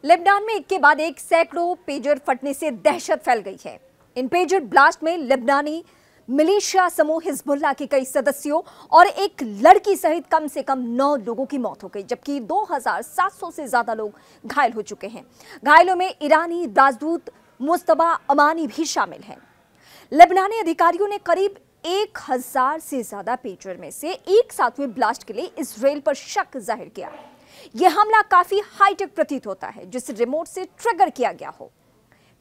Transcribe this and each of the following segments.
Lebanon में एक के बाद एक सैकड़ों पेजर फटने से दहशत फैल गई है। इन पेजर ब्लास्ट में लेबनानी मिलिशिया समूह हिजबुल्लाह के कई सदस्यों और एक लड़की सहित कम से कम 9 लोगों की मौत हो गई, जबकि 2700 से ज्यादा लोग घायल हो चुके हैं। घायलों में ईरानी राजदूत मुस्तफा अमानी भी शामिल हैं। लेबनानी अधिकारियों ने करीब 1000 से ज्यादा पेजर में से एक साथ हुए ब्लास्ट के लिए इजराइल पर शक जाहिर किया। यह हमला काफी हाईटेक प्रतीत होता है, जिसे रिमोट से ट्रिगर किया गया हो।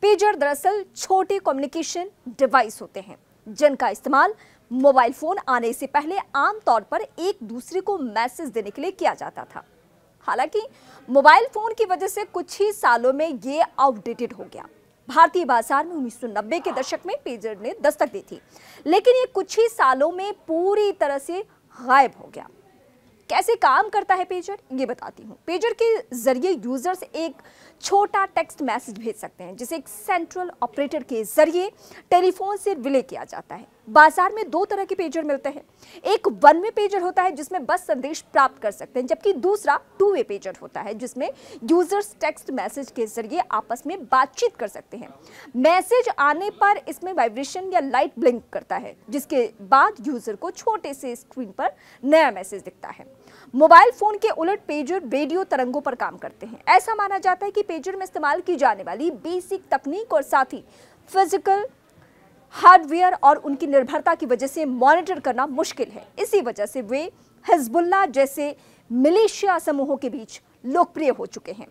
पेजर दरअसल छोटे कम्युनिकेशन डिवाइस होते हैं जिनका इस्तेमाल मोबाइल फोन आने से पहले आमतौर पर एक दूसरे को मैसेज देने के लिए किया जाता था। हालांकि मोबाइल फोन की वजह से कुछ ही सालों में ये आउटडेटेड हो गया। भारतीय बाजार में 1990 के दशक में पेजर ने दस्तक दी थी, लेकिन ये कुछ ही सालों में पूरी तरह से गायब हो गया। कैसे काम करता है पेजर, ये बताती हूँ। पेजर के जरिए यूजर्स एक छोटा टेक्स्ट मैसेज भेज सकते हैं, जिसे एक सेंट्रल ऑपरेटर के जरिए टेलीफोन से रिले किया जाता है। बाजार में 2 तरह के पेजर मिलते हैं। एक वन वे पेजर होता है जिसमें बस संदेश प्राप्त कर सकते हैं, जबकि दूसरा 2 वे पेजर होता है जिसमें यूजर्स टेक्स्ट मैसेज के जरिए आपस में बातचीत कर सकते हैं। मैसेज आने पर इसमें वाइब्रेशन या लाइट ब्लिंक करता है, जिसके बाद यूजर को छोटे से स्क्रीन पर नया मैसेज दिखता है। मोबाइल फोन के उलट पेजर रेडियो तरंगों पर काम करते हैं। ऐसा माना जाता है कि पेजर में इस्तेमाल की जाने वाली बेसिक तकनीक और साथ ही फिजिकल हार्डवेयर और उनकी निर्भरता की वजह से मॉनिटर करना मुश्किल है। इसी वजह से वे हिजबुल्लाह जैसे मिलिशिया समूहों के बीच लोकप्रिय हो चुके हैं।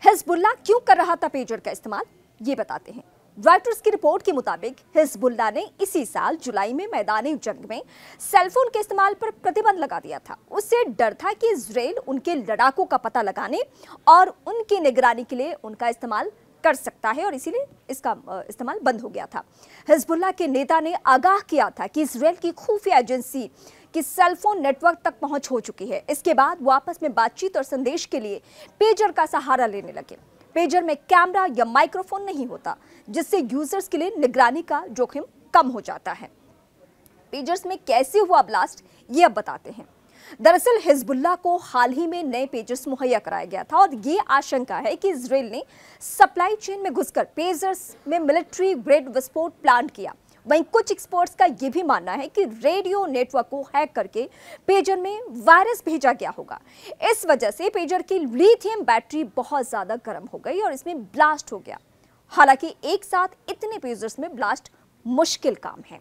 हिजबुल्लाह क्यों कर रहा था पेजर का इस्तेमाल, ये बताते हैं। रॉयटर्स की रिपोर्ट के मुताबिक हिजबुल्लाह ने इसी साल जुलाई में मैदानी जंग में सेलफोन के इस्तेमाल पर प्रतिबंध लगा दिया था। उससे डर था कि इजराइल उनके लड़ाकों का पता लगाने और उनकी निगरानी के लिए उनका इस्तेमाल कर सकता है, और इसीलिए इसका इस्तेमाल बंद हो गया था। हिजबुल्लाह के नेता ने आगाह किया था कि इजराइल की खुफिया एजेंसी की सेलफोन नेटवर्क तक पहुंच हो चुकी है। इसके बाद वो आपस में बातचीत और संदेश के लिए पेजर का सहारा लेने लगे। पेजर में कैमरा या माइक्रोफोन नहीं होता, जिससे यूजर्स के लिए निगरानी का जोखिम कम हो जाता है। पेजर्स में कैसे हुआ ब्लास्ट, ये अब बताते हैं। दरअसल हिजबुल्लाह को हाल ही में नए पेजर्स मुहैया कराया गया था, और ये आशंका है कि इजराइल ने सप्लाई चेन में घुसकर पेजर्स में मिलिट्री ग्रेड विस्फोट प्लान किया। वहीं कुछ एक्सपर्ट्स का यह भी मानना है कि रेडियो नेटवर्क को हैक करके पेजर में वायरस भेजा गया होगा। इस वजह से पेजर की लिथियम बैटरी बहुत ज्यादा गर्म हो गई और इसमें ब्लास्ट हो गया। हालांकि एक साथ इतने पेजर्स में ब्लास्ट मुश्किल काम है।